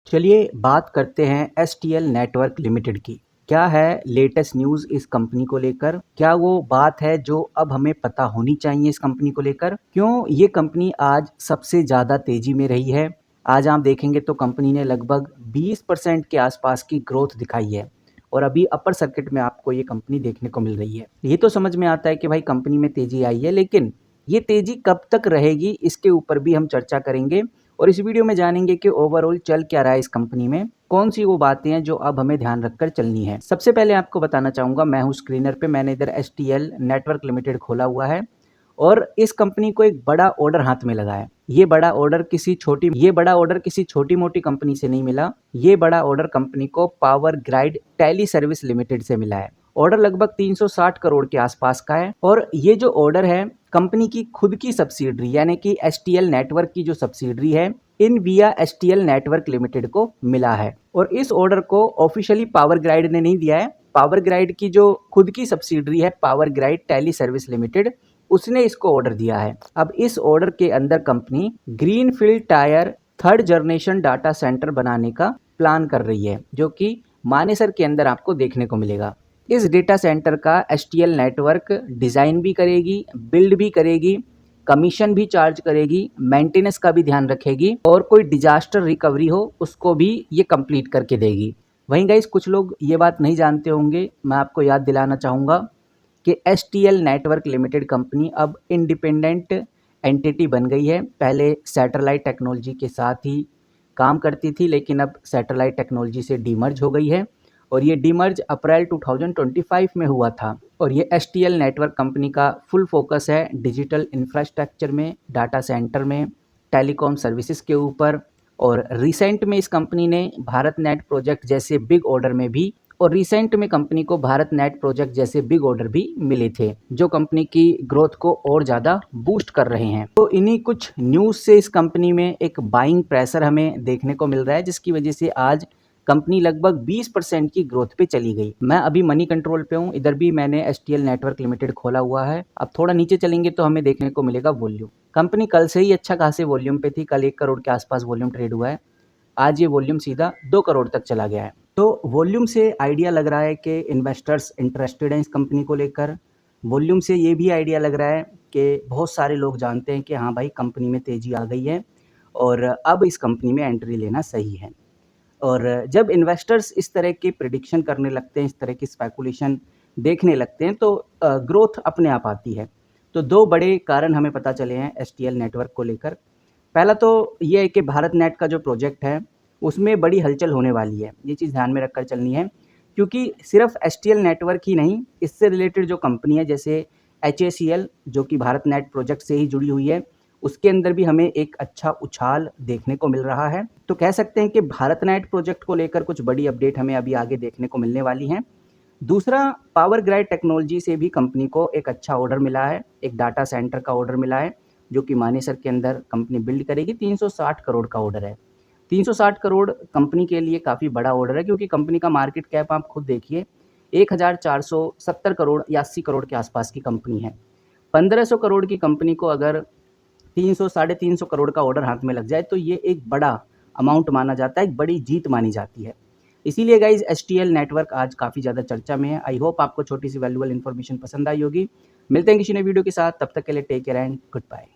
चलिए बात करते हैं एसटीएल नेटवर्क लिमिटेड की। क्या है लेटेस्ट न्यूज़ इस कंपनी को लेकर? क्या वो बात है जो अब हमें पता होनी चाहिए इस कंपनी को लेकर? क्यों ये कंपनी आज सबसे ज़्यादा तेज़ी में रही है? आज आप देखेंगे तो कंपनी ने लगभग 20% के आसपास की ग्रोथ दिखाई है और अभी अपर सर्किट में आपको ये कंपनी देखने को मिल रही है। ये तो समझ में आता है कि भाई कंपनी में तेज़ी आई है, लेकिन ये तेज़ी कब तक रहेगी इसके ऊपर भी हम चर्चा करेंगे और इस वीडियो में जानेंगे कि ओवरऑल चल क्या रहा है इस कंपनी में, कौन सी वो बातें हैं जो अब हमें ध्यान रखकर चलनी है। सबसे पहले आपको बताना चाहूँगा, मैं हूँ स्क्रीनर पे, मैंने इधर एसटीएल नेटवर्क लिमिटेड खोला हुआ है और इस कंपनी को एक बड़ा ऑर्डर हाथ में लगा है। ये बड़ा ऑर्डर किसी छोटी मोटी कंपनी से नहीं मिला। ये बड़ा ऑर्डर कंपनी को power grid tele service limited से मिला है। ऑर्डर लगभग 360 करोड़ के आसपास का है और ये जो ऑर्डर है कंपनी की खुद की सब्सिडरी यानी कि एसटीएल नेटवर्क की जो सब्सिडरी है इन विया एसटीएल नेटवर्क लिमिटेड को मिला है। और इस ऑर्डर को ऑफिशियली पावर ग्राइड ने नहीं दिया है। पावर ग्राइड की जो खुद की सब्सिडरी है power grid tele service limited, उसने इसको ऑर्डर दिया है। अब इस ऑर्डर के अंदर company greenfield tyre third generation data centre बनाने का प्लान कर रही है, जो कि मानेसर के अंदर आपको देखने को मिलेगा। इस डेटा सेंटर का एसटीएल नेटवर्क डिज़ाइन भी करेगी, बिल्ड भी करेगी, कमीशन भी चार्ज करेगी, मेंटेनेंस का भी ध्यान रखेगी और कोई डिजास्टर रिकवरी हो उसको भी ये कंप्लीट करके देगी। वहीं गाइस कुछ लोग ये बात नहीं जानते होंगे, मैं आपको याद दिलाना चाहूँगा कि एसटीएल नेटवर्क लिमिटेड कंपनी अब इंडिपेंडेंट एंटिटी बन गई है। पहले सैटेलाइट टेक्नोलॉजी के साथ ही काम करती थी, लेकिन अब सैटेलाइट टेक्नोलॉजी से डीमर्ज हो गई है और ये डीमर्ज अप्रैल 2025 में हुआ था। और ये एसटीएल नेटवर्क कंपनी का फुल फोकस है डिजिटल इंफ्रास्ट्रक्चर में, डाटा सेंटर में, टेलीकॉम सर्विसेज के ऊपर। और रिसेंट में इस कंपनी ने भारत नेट प्रोजेक्ट जैसे बिग ऑर्डर में भी और रिसेंट में कंपनी को भारत नेट प्रोजेक्ट जैसे बिग ऑर्डर भी मिले थे, जो कंपनी की ग्रोथ को और ज़्यादा बूस्ट कर रहे हैं। तो इन्हीं कुछ न्यूज़ से इस कंपनी में एक बाइंग प्रेशर हमें देखने को मिल रहा है, जिसकी वजह से आज कंपनी लगभग 20% की ग्रोथ पे चली गई। मैं अभी मनी कंट्रोल पे हूँ, इधर भी मैंने एसटीएल नेटवर्क लिमिटेड खोला हुआ है। अब थोड़ा नीचे चलेंगे तो हमें देखने को मिलेगा वॉल्यूम। कंपनी कल से ही अच्छा खासे वॉल्यूम पे थी, कल 1 करोड़ के आसपास वॉल्यूम ट्रेड हुआ है। आज ये वॉल्यूम सीधा 2 करोड़ तक चला गया है। तो वॉल्यूम से आइडिया लग रहा है कि इन्वेस्टर्स इंटरेस्टेड हैं इस कंपनी को लेकर। वॉल्यूम से ये भी आइडिया लग रहा है कि बहुत सारे लोग जानते हैं कि हाँ भाई कंपनी में तेज़ी आ गई है और अब इस कंपनी में एंट्री लेना सही है। और जब इन्वेस्टर्स इस तरह की प्रिडिक्शन करने लगते हैं, इस तरह की स्पेकुलेशन देखने लगते हैं, तो ग्रोथ अपने आप आती है। तो 2 बड़े कारण हमें पता चले हैं एसटीएल नेटवर्क को लेकर। पहला तो ये है कि भारत नेट का जो प्रोजेक्ट है उसमें बड़ी हलचल होने वाली है। ये चीज़ ध्यान में रखकर चलनी है, क्योंकि सिर्फ एसटीएल नेटवर्क ही नहीं, इससे रिलेटेड जो कंपनी है जैसे एचएसीएल जो कि भारत नेट प्रोजेक्ट से ही जुड़ी हुई है, उसके अंदर भी हमें एक अच्छा उछाल देखने को मिल रहा है। तो कह सकते हैं कि भारत नेट प्रोजेक्ट को लेकर कुछ बड़ी अपडेट हमें अभी आगे देखने को मिलने वाली हैं। दूसरा, पावर ग्राइड टेक्नोलॉजी से भी कंपनी को एक अच्छा ऑर्डर मिला है, एक डाटा सेंटर का ऑर्डर मिला है, जो कि मानेसर के अंदर कंपनी बिल्ड करेगी। 360 करोड़ का ऑर्डर है। 360 करोड़ कंपनी के लिए काफ़ी बड़ा ऑर्डर है, क्योंकि कंपनी का मार्केट कैप आप खुद देखिए 1470 करोड़ या 80 करोड़ के आसपास की कंपनी है। 1500 करोड़ की कंपनी को अगर 300 साढ़े 300 करोड़ का ऑर्डर हाथ में लग जाए तो ये एक बड़ा अमाउंट माना जाता है, एक बड़ी जीत मानी जाती है। इसीलिए गाइज एसटीएल नेटवर्क आज काफ़ी ज़्यादा चर्चा में है। आई होप आपको छोटी सी वैल्यूएबल इन्फॉर्मेशन पसंद आई होगी। मिलते हैं किसी नए वीडियो के साथ, तब तक के लिए take care and good bye.